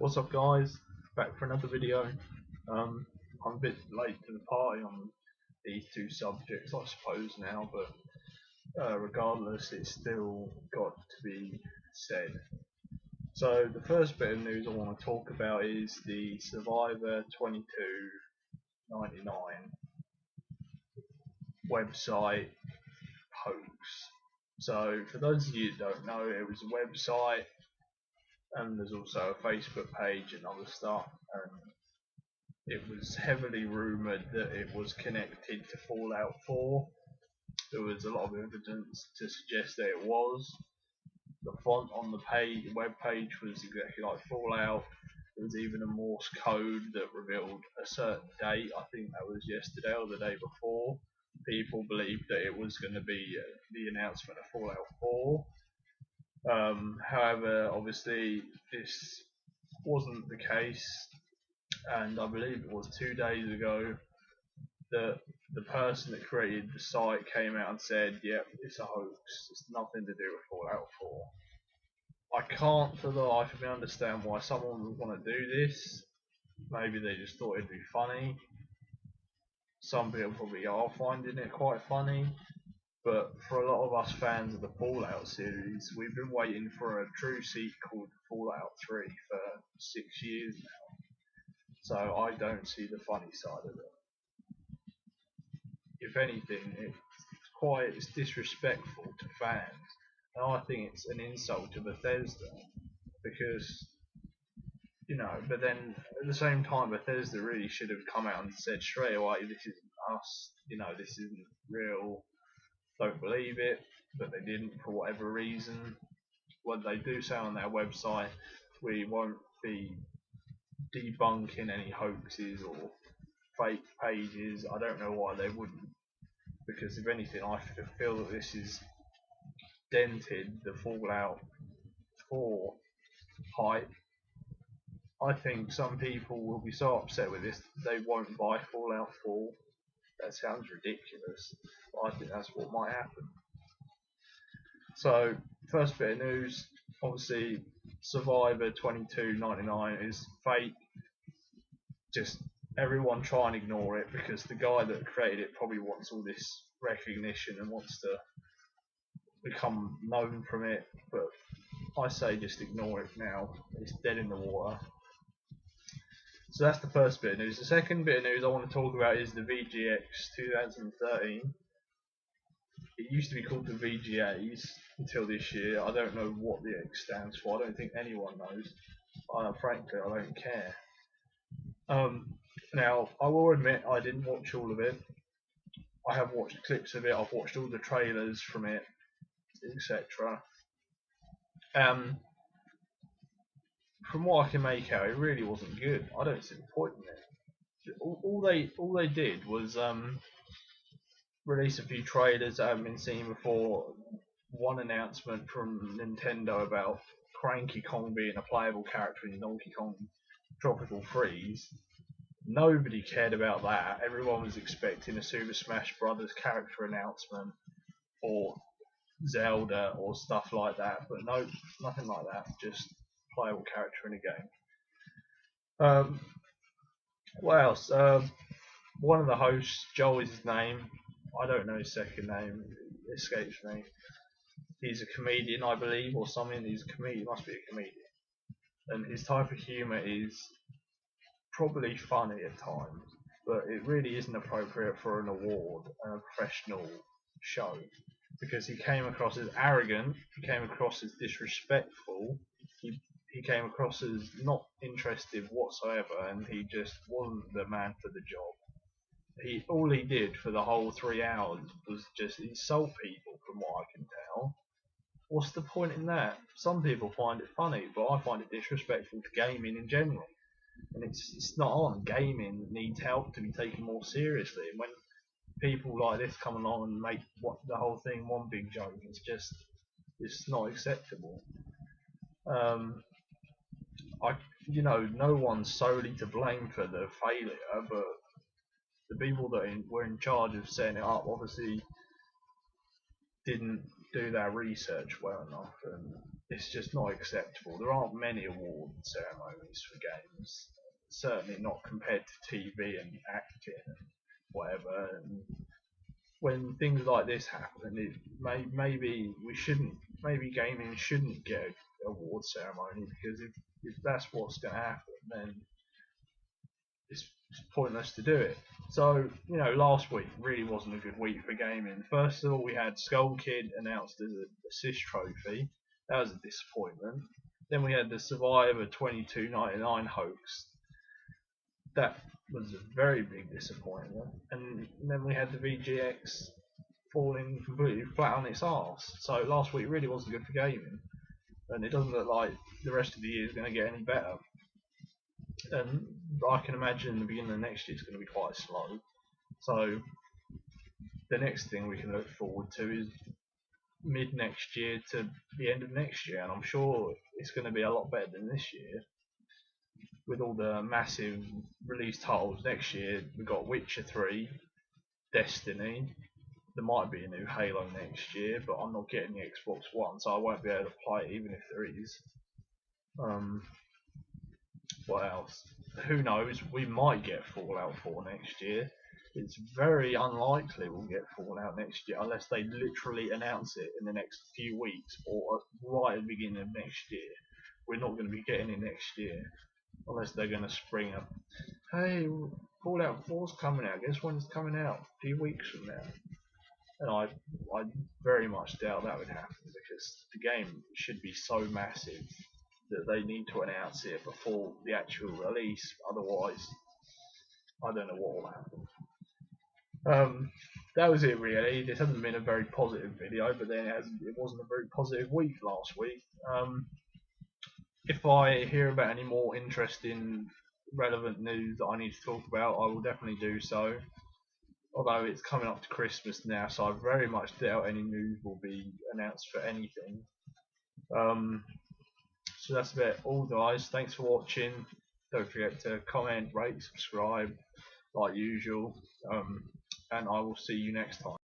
What's up, guys? Back for another video. I'm a bit late to the party on these two subjects, I suppose now, but regardless, it's still got to be said. So the first bit of news I want to talk about is the Survivor 2299 website hoax. So for those of you who don't know, it was a website, and there's also a Facebook page and other stuff, and it was heavily rumoured that it was connected to Fallout 4. There was a lot of evidence to suggest that it was. The font on the web page was exactly like Fallout. There was even a Morse code that revealed a certain date. I think that was yesterday or the day before. People believed that it was going to be the announcement of Fallout 4. However, obviously this wasn't the case, and I believe it was 2 days ago that the person that created the site came out and said, yep, it's a hoax, it's nothing to do with Fallout 4. I can't for the life of me understand why someone would want to do this. Maybe they just thought it'd be funny. Some people probably are finding it quite funny. But for a lot of us fans of the Fallout series, we've been waiting for a true sequel called Fallout 3 for 6 years now. So I don't see the funny side of it. If anything, it's disrespectful to fans. And I think it's an insult to Bethesda, because, but then at the same time, Bethesda really should have come out and said straight away, this isn't us, this isn't real. Don't believe it, but they didn't for whatever reason. What they do say on their website, we won't be debunking any hoaxes or fake pages. I don't know why they wouldn't, because if anything, I feel that this has dented the Fallout 4 hype. I think some people will be so upset with this they won't buy Fallout 4. That sounds ridiculous, but I think that's what might happen. So, first bit of news, obviously Survivor 2299 is fake. Just everyone try and ignore it, because the guy that created it probably wants all this recognition and wants to become known from it, but I say just ignore it now. It's dead in the water. So that's the first bit of news. The second bit of news I want to talk about is the VGX 2013. It used to be called the VGAs until this year. I don't know what the X stands for. I don't think anyone knows. Frankly, I don't care. Now, I will admit I didn't watch all of it. I have watched clips of it. I've watched all the trailers from it, etc. From what I can make out, it really wasn't good. I don't see the point in it. All they did was release a few trailers that haven't been seen before. One announcement from Nintendo about Cranky Kong being a playable character in Donkey Kong Tropical Freeze. Nobody cared about that. Everyone was expecting a Super Smash Brothers character announcement, or Zelda, or stuff like that. But no, nothing like that. Just playable character in a game. What else? One of the hosts, Joel is his name. I don't know his second name. It escapes me. He's a comedian, I believe, or something. He's a comedian. He must be a comedian. And his type of humour is probably funny at times, but it really isn't appropriate for an award and a professional show, because he came across as arrogant. He came across as disrespectful. He came across as not interested whatsoever, and he just wasn't the man for the job. All he did for the whole 3 hours was just insult people, from what I can tell. What's the point in that? Some people find it funny, but I find it disrespectful to gaming in general. And it's not on. Gaming needs help to be taken more seriously. And when people like this come along and make the whole thing one big joke, it's not acceptable. No one's solely to blame for the failure, but the people that were in charge of setting it up obviously didn't do their research well enough, and it's just not acceptable. There aren't many award ceremonies for games, certainly not compared to TV and acting and whatever. And when things like this happen, maybe we shouldn't, maybe gaming shouldn't get an award ceremony, because if that's what's going to happen, then it's pointless to do it. So, last week really wasn't a good week for gaming. First of all, we had Skull Kid announced as an assist trophy. That was a disappointment. Then we had the Survivor 22.99 hoax. That was a very big disappointment. And then we had the VGX falling completely flat on its arse. So last week really wasn't good for gaming. And it doesn't look like the rest of the year is going to get any better. And I can imagine the beginning of next year is going to be quite slow. So the next thing we can look forward to is mid next year to the end of next year, and I'm sure it's going to be a lot better than this year. With all the massive release titles next year, we've got Witcher 3, Destiny. There might be a new Halo next year, but I'm not getting the Xbox One, so I won't be able to play it even if there is. What else? Who knows? We might get Fallout 4 next year. It's very unlikely we'll get Fallout next year unless they literally announce it in the next few weeks or right at the beginning of next year. We're not going to be getting it next year unless they're going to spring up. Hey, Fallout 4's coming out. Guess when it's coming out? A few weeks from now. And I very much doubt that would happen, because the game should be so massive that they need to announce it before the actual release. Otherwise, I don't know what will happen. That was it really. This hasn't been a very positive video, but then it wasn't a very positive week last week. If I hear about any more interesting, relevant news that I need to talk about, I will definitely do so. Although it's coming up to Christmas now, so I very much doubt any news will be announced for anything. So that's about all, guys. Thanks for watching. Don't forget to comment, rate, subscribe, like usual. And I will see you next time.